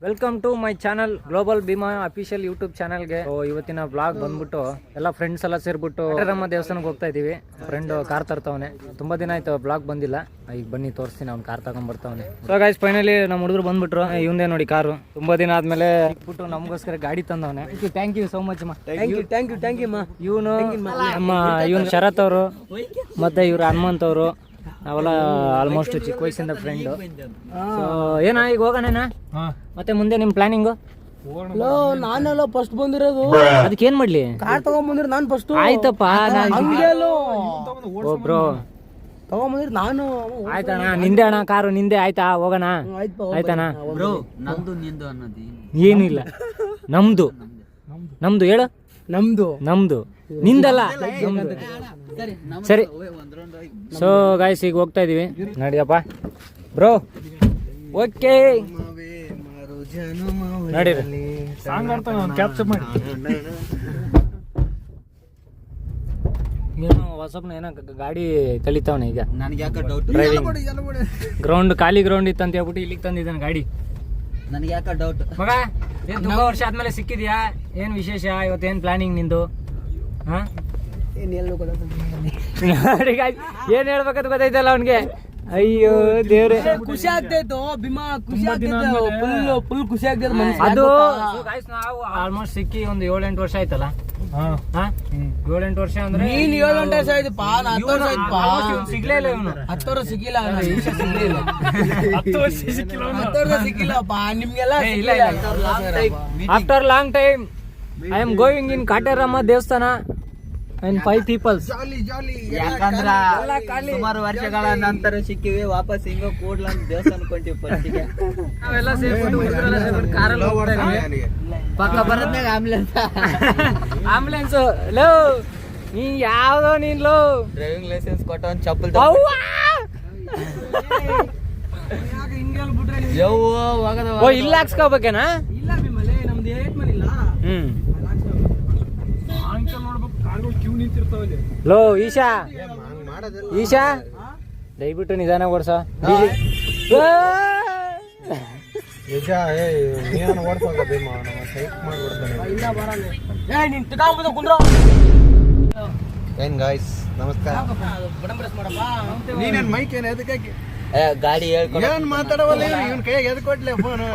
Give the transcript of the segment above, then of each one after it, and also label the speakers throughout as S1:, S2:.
S1: Welcome to my channel global Bhima official YouTube ಚಾನಲ್ಗೆ. ಇವತ್ತಿನ blog ಬಂದ್ಬಿಟ್ಟು ಎಲ್ಲ ಫ್ರೆಂಡ್ಸ್ ಎಲ್ಲ ಸೇರ್ಬಿಟ್ಟು ನಮ್ಮ ದೇವಸ್ಥಾನಕ್ಕೆ ಹೋಗ್ತಾ ಇದೀವಿ. ಫ್ರೆಂಡ್ ಕಾರ್ ತರ್ತಾವನೆ, ತುಂಬಾ ದಿನ ಆಯ್ತು ಬ್ಲಾಗ್ ಬಂದಿಲ್ಲ. ಈಗ ಬನ್ನಿ ತೋರಿಸ್ತೀನಿ, ಅವ್ನು ಕಾರ್ ತಗೊಂಡ್ ಬರ್ತಾವನೆ. ಸೊ ಗೈಸ್ ಫೈನಲಿ ನಮ್ಮ ಹುಡುಗರು ಬಂದ್ಬಿಟ್ರು. ಇವಂದೇ ನೋಡಿ ಕಾರು, ತುಂಬಾ ದಿನ ಆದ್ಮೇಲೆ ಬಿಟ್ಟು ನಮಗೋಸ್ಕರ ಗಾಡಿ ತಂದವನೆ. ಥ್ಯಾಂಕ್ ಯು ಸೋ ಮಚ್ ಮಾ. ಥ್ಯಾಂಕ್ ಯು ಇವನು ನಮ್ಮ ಇವನು ಶರತ್ ಅವರು ಮತ್ತೆ ಇವ್ರು ಹನುಮಂತ್ ಅವರು, ನಾವೆಲ್ಲ ಆಲ್ಮೋಸ್ಟ್ ಚಿಕ್ಕ ವಯಸ್ಸಿಂದ ಫ್ರೆಂಡ್. ಏನ ಈಗ ಹೋಗೋಣ ಮತ್ತೆ ಮುಂದೆ ನಿಮ್ ಪ್ಲಾನಿಂಗು?
S2: ನಾನೆಲ್ಲ ಫಸ್ಟ್ ಬಂದಿರೋದು,
S1: ಅದಕ್ಕೆ ಏನ್ ಮಾಡ್ಲಿ?
S2: ಕಾರ್ ತಗೊಂಡ್ ಬಂದಿರೋದು ನಾನು ಫಸ್ಟ್.
S1: ಆಯ್ತಪ್ಪ, ಬ್ರೋ
S2: ತಗೊಂಬಂದಿರ್ ನಾನು.
S1: ಆಯ್ತಣ್ಣ, ನಿಂದೆ ಅಣ್ಣ ಕಾರು, ನಿಂದೆ. ಆಯ್ತಾ ಹೋಗೋಣ? ಆಯ್ತಣ್ಣ. ಏನಿಲ್ಲ, ನಮ್ದು ಹೇಳು. ನಮ್ದು ನಿಂದಲ್ಲ, ಸರಿ. ಸೊ ಗಾಯ್ಸ್ ಈಗ ಹೋಗ್ತಾ ಇದೀವಿ, ನಡಿಯಪ್ಪ ಬ್ರೋ. ಓಕೆ ನಡೀರಿ. ನೀನು ಹೊಸಬ್ನ ಏನೋ ಗಾಡಿ ಕಲಿತಾವನೆ ಈಗ.
S3: ನನಗೆ ಯಾಕೆ ಡೌಟ್,
S1: ಗ್ರೌಂಡ್ ಖಾಲಿ ಗ್ರೌಂಡ್ ಇತ್ತಂತ ಹೇಳ್ಬಿಟ್ಟು ಇಲ್ಲಿಗೆ ತಂದಿದ್ದಾನೆ ಗಾಡಿ.
S3: ನನಗೆ ಯಾಕೆ ಡೌಟ್
S1: ಮಗ, ಏನ್ ತುಂಬಾ ವರ್ಷ ಆದ್ಮೇಲೆ ಸಿಕ್ಕಿದ್ಯಾ? ಏನ್ ವಿಶೇಷ ಇವತ್ತೇನ್ ಪ್ಲಾನಿಂಗ್ ನಿಂದು? ಹಾ ಏನ್ ಹೇಳ್ಬೇಕಂತ ಗೊತ್ತೈತಲ್ಲ ಅವನ್ಗೆ. ಅಯ್ಯೋ ದೇವ್ರೆ,
S2: ಖುಷಿ ಆಗ್ತೈತು ಭೀಮಾ, ಖುಷಿ ಆಗ್ತೈತೆ, ಫುಲ್ ಖುಷಿ ಆಗ್ತೈತೆ.
S1: ಅದು ನಾವು ಆಲ್ಮೋಸ್ಟ್ ಸಿಕ್ಕಿ ಒಂದು 7-8 ವರ್ಷ ಆಯ್ತಲ್ಲ. 7-8 ವರ್ಷ ಅಂದ್ರೆ
S2: ನೀನ್ 7-8 ವರ್ಷ ಆಯ್ತಪ್ಪ, 10 ವರ್ಷ ಆಯ್ತಪ್ಪ.
S1: ಸಿಗ್ಲೇ ಇಲ್ಲ ಇವನು.
S2: 10 ವರ್ಷ ಸಿಕ್ಕಿಲ್ಲ, 10 ವರ್ಷ ಸಿಕ್ಕಿಲ್ಲಪ್ಪ ನಿಮ್ಗೆಲ್ಲ.
S1: After long time I am going in Kateramma ದೇವಸ್ಥಾನ and 5 people.
S3: ಯಾಕಂದ್ರ ಸುಮಾರು ವರ್ಷಗಳ ನಂತರ ಸಿಕ್ಕಿವಿ, ವಾಪಸ್ ಹಿಂಗ ಕೂಡ್ಲ ದೇವಸ್ಥಾನ ಕೊಂಟಿವಿ. ಫಸ್ಟಿಗೆ
S1: ನಾವೆಲ್ಲ ಸೇರ್ಬಿಟ್ಟು ಕಾರಲ್ಲಿ ಹೋಗ್ತಾ ಇದೀವಿ.
S3: ಪಕ್ಕ ಬರದ್ನಾಗ
S1: ಆಂಬುಲೆನ್ಸ್ ಲೋ, ನೀ ಯಾವ್ದೋ ನೀನ್ ಲೋ
S3: ಡ್ರೈವಿಂಗ್ ಲೈಸೆನ್ಸ್ ಕೊಟ್ಟವನ್ ಚಪ್ಪಲ್
S1: ಓ ಇಲ್ಲ ಹಾಕ್ಸ್ಕೋಬೇಕೇನಾ?
S2: ಇಲ್ಲ ಭೀಮಲೆ, ನಮ್ದು 8 ಮನೆ ಇಲ್ಲ.
S1: ಲೋ ಈಶಾ ದಯವಿಟ್ಟು ನಿಧಾನ ಓಡ್ಸ.
S4: ಏನ್ ಗಾಯ್ಸ್ ನಮಸ್ಕಾರ. ನೀನೇನ್ ಮೈಕ್ ಏನ್ ಎದಕ್ಕೆ
S3: ಗಾಡಿ ಹೇಳ್ಕೊಂಡು
S4: ಏನ್ ಮಾತಾಡವಲ್ಲ, ಇವನ್ ಕೈಯಾಗ ಎದ್ ಕೊಟ್ಲೆ phone.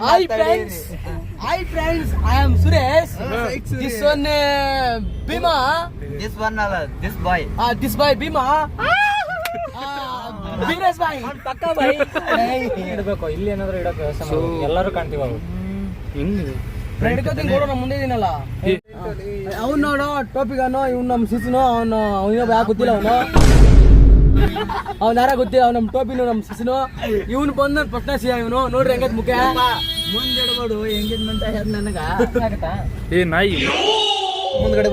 S2: Hi friends, I am Suresh. This one Bhima.
S3: This one ಅಲ್ಲ, this boy.
S2: This boy Bhima. Bhimresh bhai.
S1: ಪಕ್ಕ ಬೈ ಇಡಬೇಕು. ಇಲ್ಲಿ ಏನಾದ್ರು ಇಡಕ್ಕೆ ವ್ಯವಸ್ಥೆ ಮಾಡ್ಬೇಕು. ಎಲ್ಲರೂ ಕಾಣ್ತೀವಿ. ಅವು
S2: ಹಿಡ್ಕೋತೀನಿ ಕೊಡು, ನಮ್ಮ ಮುಂದೆ ಇದೀನಲ್ಲ. ಅವ್ನು ನೋಡು ಟೋಪಿಗಾನು, ಇವ್ನು ನಮ್ಮ ಶಿಶುನು, ಅವನು ಇನ್ನೊಬ್ಬ ಯಾಕೆ ಗೊತ್ತಿಲ್ಲ. ಅವ್ನು ಯಾರ ಗೊತ್ತಿಲ್ಲ, ಅವ್ನು ನಮ್ಮ ಟೋಪಿನು ನಮ್ಮ ಶಿಶುನು. ಇವನು ಬಂದ ಪಟ್ನ ಸಿಯ, ಇವನು ನೋಡ್ರಿ ಹೆಂಗತ್ ಮುಖ್ಯ
S3: ಮುಂದಿಡ್ಬೋದು. ಎಂಗೇಜ್ಮೆಂಟ್ ಆಯ್ತು ನನಗ.
S1: ಏ ನಾಯಿ
S4: ಮುಂದ್ಗಡೆ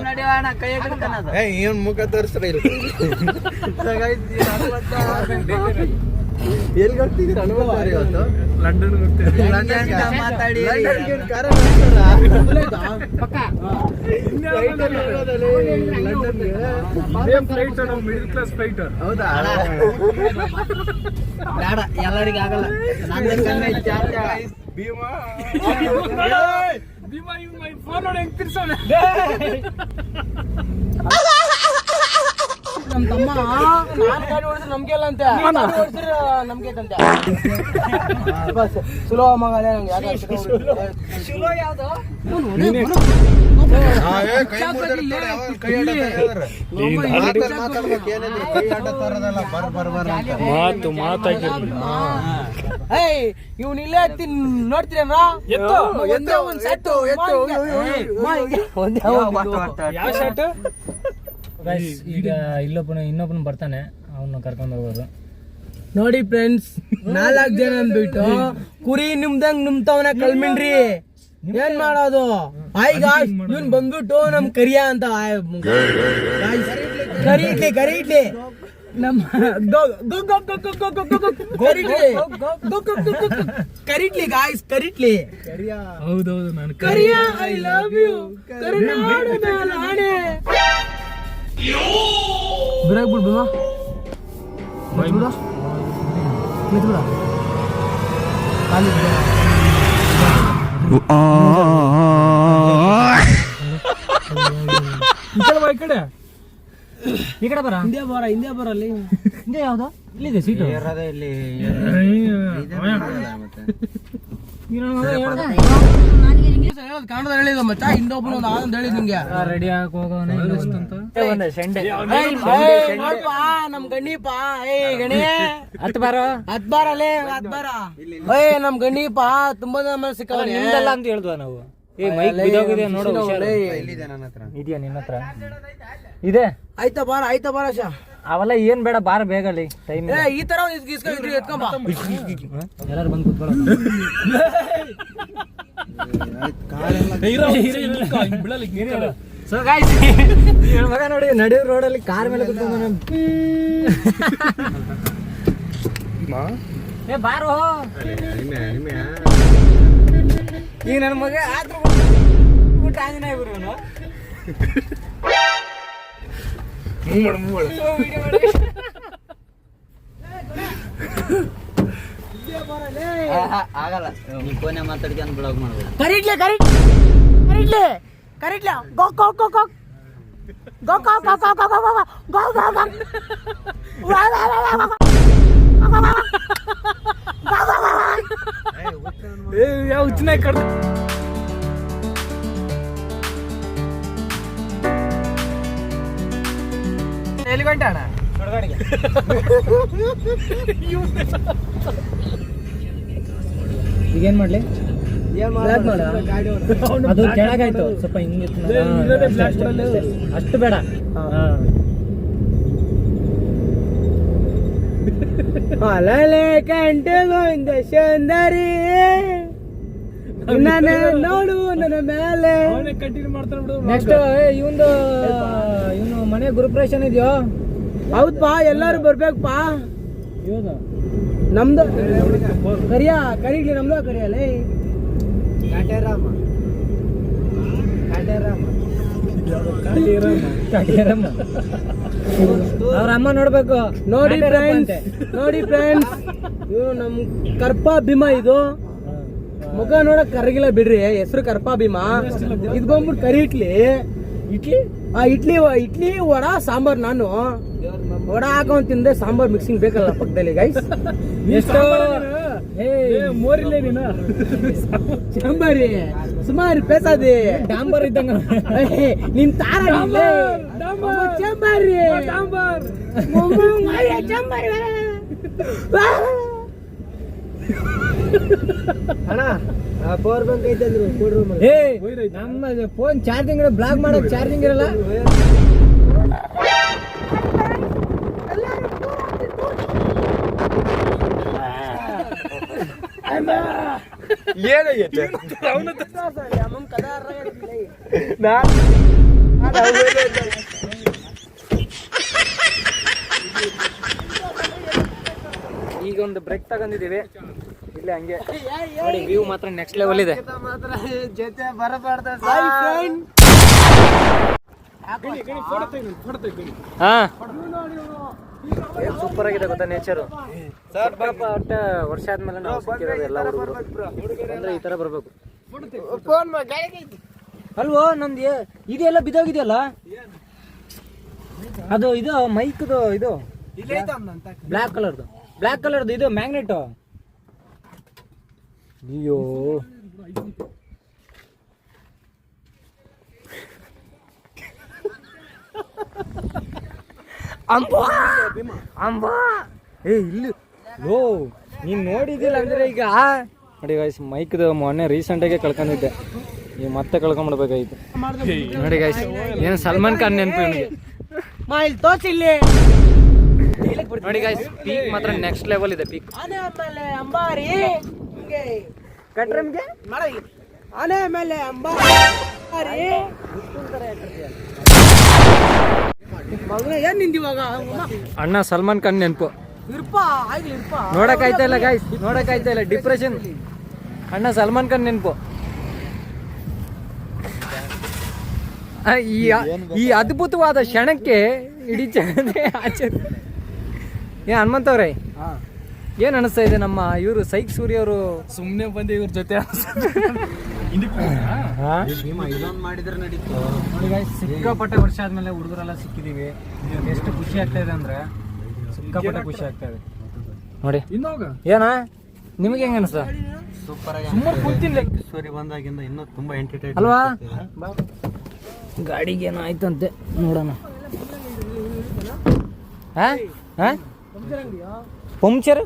S3: ನಡಿಯೋಣ, ಕೈ ಹಿಡ್ಕನದು.
S4: ಏನ್ ಮುಖ ತೋರಿಸ್ತಾರೆ ಇಲ್ಲ. ಎಲ್ಲಿ ಹೋಗ್ತಿದ್ದೀರ? ಇವತ್ತು
S1: ಲಂಡನ್
S3: ಮಾತಾಡಿ
S4: ಹೌದಾ?
S3: ಬೇಡ, ಎಲ್ಲರಿಗೂ ಆಗಲ್ಲ.
S2: ನಮ್ಮ ತಮ್ಮ ನಾನು ಗಾಡಿ ಓಡಿದ್ರೆ ನಮ್ಗೆ ಇಲ್ಲ ಅಂತೆ, ಓಡಿಸಿದ್ರೆ ನಮ್ಗೆ ತಂತೆ. ಸುಲೋ ಮಗ ಯಾವ್ದು ಇವ್ನ ಇಲ್ಲೇ ನೋಡ್ತೀರೇನ?
S1: ಈಗ ಇನ್ನೊಬ್ಬನ ಬರ್ತಾನೆ, ಅವನ್ನ ಕರ್ಕೊಂಡು ಹೋಗೋದು.
S2: ನೋಡಿ ಫ್ರೆಂಡ್ಸ್, 4 ಜನ ಅಂದ್ಬಿಟ್ಟು ಕುರಿ ನಿಮ್ದಂಗ್ ನಿಮ್ತವನ ಕಳ್ಮಿನ್ರಿ. ಏನ್ ಮಾಡೋದು? ಇವ್ನ್ ಬಂದ್ಬಿಟ್ಟು ನಮ್ ಕರಿಯ ಅಂತ ಕರಿ ಇಡ್ಲಿ ನಮ್ಮ ಕರಿಟ್ಲಿ ಗಾಯ್ಸ್, ಕರಿಟ್ಲಿ.
S1: ಹೌದೌದು, ನಾನು
S2: ಕರಿಯ ಐ ಲವ್ ಯು ಕರುನಾಡ ನಾಣೆ. ಬಿಡಕ್ ಬಿಡ್ಬಿಡ ಈ ಕಡೆ
S1: ಈ ಕಡೆ ಬರ
S2: ಹಿಂದೆ ಬರಲ್ಲಿ
S1: ಹಿಂದೆ ಯಾವ್ದು ಇಲ್ಲಿದೆ ಸೀಟು
S3: ಇಲ್ಲಿ
S2: ಕಾಣದ ಹೇಳಿದ ಮಚ್ಚ ಇನ್ನೊಬ್ಬನು ಒಂದು ಆನಂದ್ ಹೇಳಿದ್ ನಿಂಗೆ
S1: ರೆಡಿ ಆಗಿ ಹೋಗೋನೆ
S2: ನಮ್ ಗಣ್ಣಿಪ ಏ ಗಣಿ
S1: ಹತ್ತು ಬಾರೋ
S2: ಹತ್ ಬಾರಲ್ಲೇ ಹತ್ ಬಾರ ಏ ನಮ್ ಗಣ್ಣಿಪ ತುಂಬಾ ಮನಸ್ಸು ಸಿಕ್ಕಲ್ಲ
S1: ನಿಮ್ದಲ್ಲ ಅಂತ ಹೇಳ್ದ್ವ ನಾವು ಏ ಮೈಕ್ ಬಿದ್ದೋಗಿದೆ ನೋಡು ಹುಷಾರು.
S4: ಇಲ್ಲಿದೆ ನನ್ನ ಹತ್ರ.
S1: ಇದೆಯಾ ನಿನ್ನ ಹತ್ರ ಇದೆ
S2: ಆಯ್ತಾ ಬಾರ ಶಾ
S1: ಅವೆಲ್ಲ ಏನ್ ಬೇಡ ಬಾರ ಬೇಗ ಅಲ್ಲಿ ಟೈಮ್
S2: ಏ ಈ ತರ ಇಸ್ಕೊಂಡ್ ಎತ್ಕೊಂಬ
S1: ಎಲ್ಲಾರು ಬಂದು ಕೂತ್ಕೊಳ್ಳೋ ಸೊ ಗಾಯ್ಸ್ ಮಗ ನೋಡಿ ನಡೆಯೋ ರೋಡಲ್ಲಿ ಕಾರ್ ಮೇಲೆ ಕೂತ್ಕೊಂಡು ಏ ಬಾರೋ ಈಗ ನನ್ನ ಮಗ ಆದ್ರೂ ಊಟ ಆಂಜನೇಯ ಗುರುವನು
S3: ಆಗಲ್ಲ ನೀ ಫೋನ್ ಮಾತಾಡ್ಕೊಂಡು ಬ್ಲಾಗ್ ಮಾಡ್ಬೋದು.
S2: ಕರೀಟ್ಲೆ ಗೋ ಗೋ ಗೋ ಗೋ ಗೋ ಗೋ ಗೋ ಗೋ ಗೋ ಗೋ ಗೋ ಗೋ ಗೋ
S1: ಯಾವ ಹುಚ್ಚನಾಗಿ ಕಡ್ದ
S2: ಎಲ್ಲಿ ಗಂಟೆ ಅಣ್ಣ
S1: ಈಗೇನ್ ಮಾಡ್ಲಿ ಅದು ಕೆಳಗಾಯ್ತು ಸ್ವಲ್ಪ ಹಿಂಗಿತ್ತು ಅಷ್ಟು ಬೇಡ
S2: ಅಲಲೆ ಕಂಟೆಗೋ ಇಂದ ಸುಂದರಿ ನನ್ನ ನೋಡು ನನ್ನ ಮೇಲೆ
S1: ನೆಕ್ಸ್ಟ್ ಇವನು ಮನೆ ಗುರುಪ್ರವೇಶನ್ ಇದೆಯೋ
S2: ಹೌದಪ್ಪ ಎಲ್ಲಾರು ಬರ್ಬೇಕಪ್ಪ
S1: ಇವನು
S2: ನಮ್ದು ಕರೀಗ್ಲಿ ನಮ್ದು ಕರಿಯಲ್ಲೇ
S1: ಅವ್ರ ಅಮ್ಮ ನೋಡ್ಬೇಕು
S2: ನೋಡಿ ಫ್ರೆಂಡ್ಸ್ ಇವು ನಮ್ ಕರ್ಪ ಭೀಮಾ ಇದು ಮುಖ ನೋಡಕ್ ಕರಗಿಲ್ಲ ಬಿಡ್ರಿ ಹೆಸರು ಕರ್ಪ ಭೀಮಾ ಇದು ಬಂದ್ಬಿಟ್ಟು ಕರಿ ಇಡ್ಲಿ ಇಡ್ಲಿ ವಡ ಸಾಂಬಾರ್ ನಾನು ವಡ ಹಾಕೊಂಡ್ ತಿಂದೆ ಸಾಂಬಾರ್ ಮಿಕ್ಸಿಂಗ್ ಬೇಕಲ್ಲ ಪಕ್ಕದಲ್ಲಿ ಗೈಸ್
S1: ಎಷ್ಟು ಮೋರಿಲ್ಲ ನೀನು
S2: ಸಾಂಬಾರಿ ಸುಮಾರು ಪೇಸಾದಿ
S1: ಡಾಂಬರ್ ಇದ್ದಂಗ
S2: ನಿನ್ ತಾರ ಚಂಬಾರಿ ಅಣ್ಣ ಪವರ್ ಬ್ಯಾಂಕ್ ಐತೆ ಕೊಡ್ರಿ
S1: ನಮ್ಮ ಫೋನ್ ಚಾರ್ಜಿಂಗ್ ಬ್ಲಾಕ್ ಮಾಡಕ್ ಚಾರ್ಜಿಂಗ್ ಇರಲ್ಲ ಈಗ ಒಂದು ಬ್ರೇಕ್ ತಗೊಂಡಿದೀವಿ ಇಲ್ಲಿ ಹಂಗೆ ನೋಡಿ ವ್ಯೂ ಮಾತ್ರ ನೆಕ್ಸ್ಟ್ ಲೆವೆಲ್ ಇದೆ
S2: ಜೊತೆ ಬರಬಾರ್ದ
S1: ಹಾ ಸೂಪರ್ ಆಗಿದೆ ಗೊತ್ತಾ ನೇಚರು ಒಟ್ಟೆ ವರ್ಷ ಆದ್ಮೇಲೆ ನಾವು ಸಿಕ್ಕಿರೋದು ಎಲ್ಲ ಹುಡುಗರು ಅಂದ್ರೆ ಈ ತರ ಬರ್ಬೇಕು ಅಲ್ವೋ ನಮ್ದು ಇದೆಲ್ಲ ಬಿದ್ದೋಗಿದೆಯಲ್ಲ ಅದು ಇದು ಮೈಕ್ದು ಇದು ಬ್ಲ್ಯಾಕ್ ಕಲರ್ದು ಇದು ಮ್ಯಾಗ್ನೆಟ್ ಅಯ್ಯೋ ಅಂಬಾ ಏ ಇಲ್ಲಿ ಓ ನೀನ್ ನೋಡಿದಿಲ್ಲ ಅಂದ್ರೆ ಈಗ ನೋಡಿ ಗೈಸ್ ಮೈಕ್ದು ಮೊನ್ನೆ ರೀಸೆಂಟಾಗೆ ಕಳ್ಕೊಂಡಿದ್ದೆ ಈಗ ಮತ್ತೆ ಕಳ್ಕೊಂಡ್ಬಿಡ್ಬೇಕಾಯ್ತು ನೋಡಿ ಗೈಸ್ ಏನು ಸಲ್ಮಾನ್ ಖಾನ್ ನೆನಪು ಇವನಿಗೆ
S2: ತೋಚಿಲ್ಲಿ
S1: ನೋಡಿ ಗೈಸ್ ಪೀಕ್ ಮಾತ್ರ ನೆಕ್ಸ್ಟ್ ಲೆವೆಲ್ ಇದೆ ಪೀಕ್
S2: ಆನೆ ಮೇಲೆ ಅಂಬಾರಿ ಕಟ್ರಮ್ಗೆ ಆನೆ ಮೇಲೆ ಅಂಬಾರಿ ಏನ್ ನಿಂದಿವಾಗ
S1: ಅಣ್ಣ ಸಲ್ಮಾನ್ ಖಾನ್ ನೆನಪು
S2: ಇರ್ಪ ಆಗ್ಲಿ ಇರ್ಪ
S1: ನೋಡಕ್ ಆಯ್ತಾ ಇಲ್ಲ ಗೈಸ್ ನೋಡಕ್ ಆಯ್ತಾ ಇಲ್ಲ ಡಿಪ್ರೆಷನ್ ಅಣ್ಣ ಸಲ್ಮಾನ್ ಖಾನ್ ನೆನಪು ಈ ಅದ್ಭುತವಾದ ಕ್ಷಣಕ್ಕೆ ಇಡೀ ಜಗತ್ತೇ ಆಚೆ ಏ ಹನುಮಂತವ್ರೆ ಏನ್ ಅನಿಸ್ತಾ ಇದೆ ನಮ್ಮ ಇವರು ಸೈಕ್ ಸೂರ್ಯ ಅವರು?
S2: ಸುಮ್ನೆ ಬಂದು ಇವ್ರ ಜೊತೆ
S3: ಇದೊಂದು ಮಾಡಿದ್ರೆ ನಡೀತು.
S1: ನೋಡಿ guys, ಸಿಕ್ಕಾಪಟ್ಟೆ ವರ್ಷ ಆದ್ಮೇಲೆ ಹುಡುಗರೆಲ್ಲ ಸಿಕ್ಕಿದೀವಿ. ಎಷ್ಟು ಖುಷಿ ಆಗ್ತಾ ಇದೆ ಅಂದ್ರೆ ಸಿಕ್ಕಾಪಟ್ಟೆ ಖುಷಿ ಆಗ್ತಾ ಇದೆ ನೋಡಿ. ಏನ ನಿಮಗೆ ಹೆಂಗ ಅನ್ಸ?
S3: ಸೂಪರ್
S2: ಸುಮ್ಮನೆ ಕೂತಿಲ್ಲ
S3: ಸೂರಿ ಬಂದಾಗಿಂದ ಇನ್ನೂ ತುಂಬಾ ಎಂಟರ್ಟೈನ್
S1: ಅಲ್ವಾ? ಗಾಡಿಗೆ ಏನೋ ಆಯ್ತಂತೆ, ನೋಡೋಣ. ಪಂಕ್ಚರ್?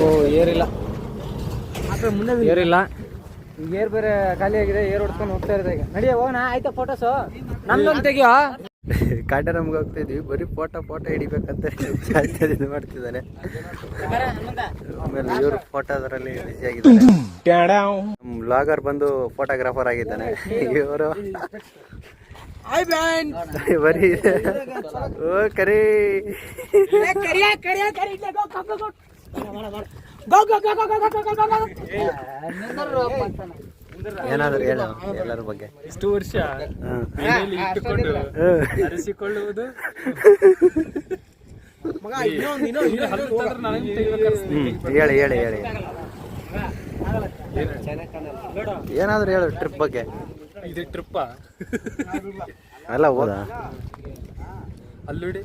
S1: ಓ ಏರಿಲ್ಲ, ಏರಿಲ್ಲ. ಈಗ ಏರ್ ಬೇರೆ ಖಾಲಿ ಆಗಿದೆ, ಏರ್ ಹೊಡ್ಕೊಂಡು ಹೋಗ್ತಾ ಇರೋದು ಈಗ. ನಡಿಯ ಹೋಗೋಣ, ಆಯ್ತಾ ಫೋಟೋಸು? ನಮ್ದೊಂದು ತೆಗಿಯೋ.
S4: ಕಾಟರಮ್ಗೆ ಹೋಗ್ತಿದ್ವಿ, ಬರೀ ಫೋಟೋ ಹಿಡಿಬೇಕಂತ ಇದು ಮಾಡ್ತಿದ್ದಾನೆ. ಆಮೇಲೆ ಇವ್ರು ಫೋಟೋ ಅದರಲ್ಲಿ ಬಿಸಿ ಆಗಿದ್ದಾರೆ. ಬ್ಲಾಗರ್ ಬಂದು ಫೋಟೋಗ್ರಾಫರ್ ಆಗಿದ್ದಾನೆ. ಇವರು ಬರೀ ಓ ಕರಿ ಏನಾದ್ರು ಹೇಳ ಎಲ್ಲರ ಬಗ್ಗೆ.
S2: ಇಷ್ಟು ವರ್ಷ ಅರಿಸಿಕೊಳ್ಳುವುದು
S4: ಹೇಳಿ ಹೇಳಿ ಹೇಳಿ ಏನಾದ್ರು ಹೇಳು ಟ್ರಿಪ್ ಬಗ್ಗೆ.
S2: ಇದು ಟ್ರಿಪ್ಪ
S4: ಅಲ್ಲ ಹೋದ
S2: ಅಲ್ಲುಡಿ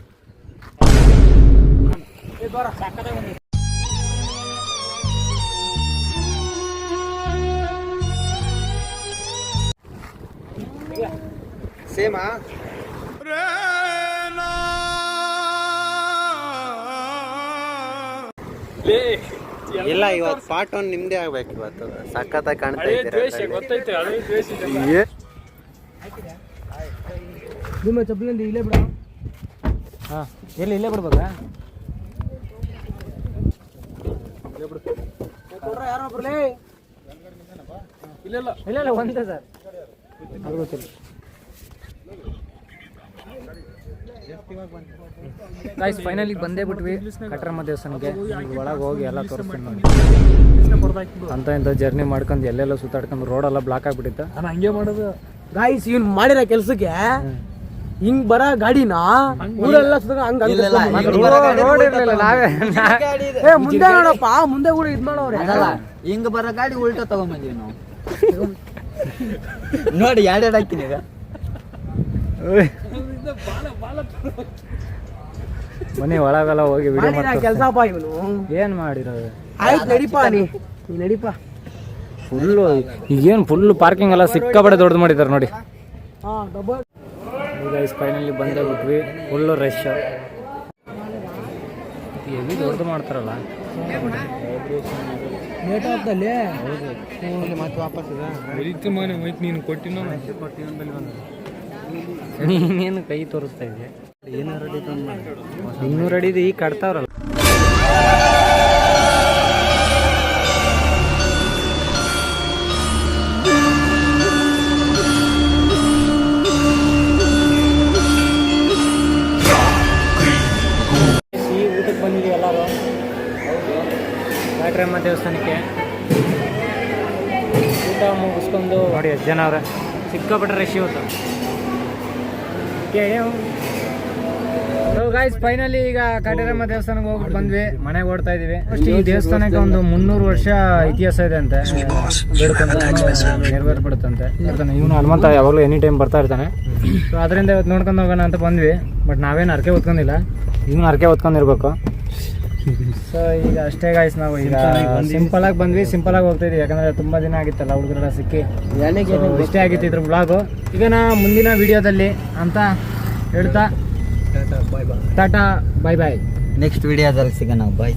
S4: ಸೇಮಾ ಇಲ್ಲ, ಇವತ್ತು ಪಾರ್ಟ್ 1 ನಿಮ್ದೇ ಆಗ್ಬೇಕು. ಇವತ್ತು ಸಖತ್ತಾಗಿ ಕಾಣ್ತಾ ಇದ್ದೀರಾ.
S2: ಗೊತ್ತೈತೆ ಹಳೆ ದ್ವೇಷ ಇದೆ. ನಿಮ್ಮ ಚಪ್ಪಲಿಂದ ಇಲ್ಲೇ ಬಿಡ.
S1: ಹಾ, ಎಲ್ಲಿ ಇಲ್ಲೇ ಬಿಡ್ಬೇಕಾ?
S2: ಇಲ್ಲ
S1: ಇಲ್ಲ ಒಂದೇ ಸರ್, ಅದು ಗೊತ್ತಿಲ್ಲ. ಗಾಯ್ಸ್ ಫೈನಲಿ ಬಂದೇ ಬಿಟ್ವಿ ಕಟರಮ್ಮ ದೇವಸ್ಥಾನಕ್ಕೆ. ಒಳಗೆ ಹೋಗಿ ಎಲ್ಲ ತೋರಿಸ್ತೀನಿ ನೋಡಿ. ಅಂತ ಇಂಥ ಜರ್ನಿ ಮಾಡ್ಕೊಂಡು ಎಲ್ಲೆಲ್ಲ ಸುತ್ತಾಡ್ಕೊಂಡು ರೋಡೆಲ್ಲ ಬ್ಲಾಕ್ ಆಗ್ಬಿಟ್ಟಿತ್ತು.
S2: ನಾನು ಹಂಗೆ ಮಾಡೋದು. ಗಾಯ್ಸ್ ಇವ್ನು ಮಾಡಿರೋ ಕೆಲ್ಸಕ್ಕೆ ಹಿಂಗ್ ಬರ ಗಾಡಿನ ಊರೆಲ್ಲ
S1: ರೋಡ್ ಇರ್ಲಿಲ್ಲ, ನಾವೇ
S2: ಮುಂದೆ ನೋಡಪ್ಪ, ಮುಂದೆ ಕೂಡ ಇದ್ ಮಾಡೋವ್ರೆ.
S3: ಅದಲ್ಲ, ಹಿಂಗ ಬರೋ ಗಾಡಿ ಉಲ್ಟಾ ತಗೊಂಬಂದೀವಿ ನಾವು. ನೋಡಿ ಎರಡೆರಡು ಹಾಕಿನಿ ಈಗ.
S1: ಮನೆ ಒಳಗೆಲ್ಲ ಹೋಗಿ ವಿಡಿಯೋ ಮಾಡ್ತಾರೆ.
S2: ಕೆಲ್ಸಪ್ಪ ಇವನು.
S1: ಏನ್ ಮಾಡಿರೋದು?
S2: ಆಯ್ತು ನಡಿಪ, ನೀ ನಡಿಪ.
S1: ಫುಲ್ಲು ಈಗೇನು ಫುಲ್ ಪಾರ್ಕಿಂಗ್ ಎಲ್ಲ ಸಿಕ್ಕಾಪಟ್ಟೆ ದೊಡ್ಡದು ಮಾಡಿದ್ದಾರೆ ನೋಡಿ. ಗೈಸ್ ಫೈನಲಿ ಬಂದೇ ಬಿಟ್ವಿ. ಫುಲ್ಲು ರಶ್, ಎಲ್ಲಿ ದೊಡ್ಡದು ಮಾಡ್ತಾರಲ್ಲ.
S4: ಮತ್ತೆ ವಾಪಸ್
S2: ನೀನು ಕೊಟ್ಟಿನ
S1: ನೀನೇನು ಕೈ ತೋರಿಸ್ತಾ ಇದೆಯಾ? 200 ಅಡಿದು ಈಗ ಕಟ್ತಾವ್ರಲ್ಲ. ಊಟಕ್ಕೆ ಬಂದಿದ್ದೀವಿ ಎಲ್ಲರೂ ಕಾಟರಮ್ಮ ದೇವಸ್ಥಾನಕ್ಕೆ. ಊಟ ಮುಗಿಸ್ಕೊಂಡು ನೋಡಿ 10 ಜನ ಅವ್ರೆ. ಸಿಕ್ಕಾಪಟ್ಟೆ ರಶ್ ಇವತ್ತು. ಗಾಯ್ಸ್ ಫೈನಲಿ ಈಗ ಕಾಟರಮ್ಮ ದೇವಸ್ಥಾನಕ್ಕೆ ಹೋಗ್ಬಿಟ್ಟು ಬಂದ್ವಿ. ಮನೆಗೆ ಓಡ್ತಾ ಇದೀವಿ. ಈ ದೇವಸ್ಥಾನಕ್ಕೆ ಒಂದು 300 ವರ್ಷ ಇತಿಹಾಸ ಇದೆ ಅಂತೆ. ನೆರವೇರ್ಬಿಡುತ್ತಂತೆ. ಇವನು ಹನುಮಂತ ಯಾವಾಗಲೂ ಎನಿ ಟೈಮ್ ಬರ್ತಾ ಇರ್ತಾನೆ. ಸೊ ಅದರಿಂದ ಇವತ್ತು ನೋಡ್ಕೊಂಡು ಹೋಗೋಣ ಅಂತ ಬಂದ್ವಿ. ಬಟ್ ನಾವೇನು ಹರಕೆ ಹೊತ್ಕೊಂಡಿಲ್ಲ, ಇವನು ಹರಕೆ ಹೊತ್ಕೊಂಡಿರ್ಬೇಕು. ಸೊ ಈಗ ಅಷ್ಟೇ ಗಾಯ್ಸ್, ನಾವು ಈಗ ಸಿಂಪಲ್ ಆಗಿ ಬಂದ್ವಿ, ಸಿಂಪಲ್ ಆಗಿ ಹೋಗ್ತಾ ಇದೀವಿ. ಯಾಕಂದ್ರೆ ತುಂಬಾ ದಿನ ಆಗಿತ್ತಲ್ಲ ಹುಡುಗರೆಲ್ಲ ಸಿಕ್ಕಿ. ಇಷ್ಟೇ ಆಗಿತ್ತು ಇದ್ರ ಬ್ಲಾಗು. ಈಗ ನಾ ಮುಂದಿನ ವಿಡಿಯೋದಲ್ಲಿ ಅಂತ ಹೇಳ್ತಾ ಟಾಟಾ ಬೈ ಬಾಯ್.
S3: ನೆಕ್ಸ್ಟ್ ವಿಡಿಯೋದಲ್ಲಿ ಸಿಗೋಣ. ಬಾಯ್.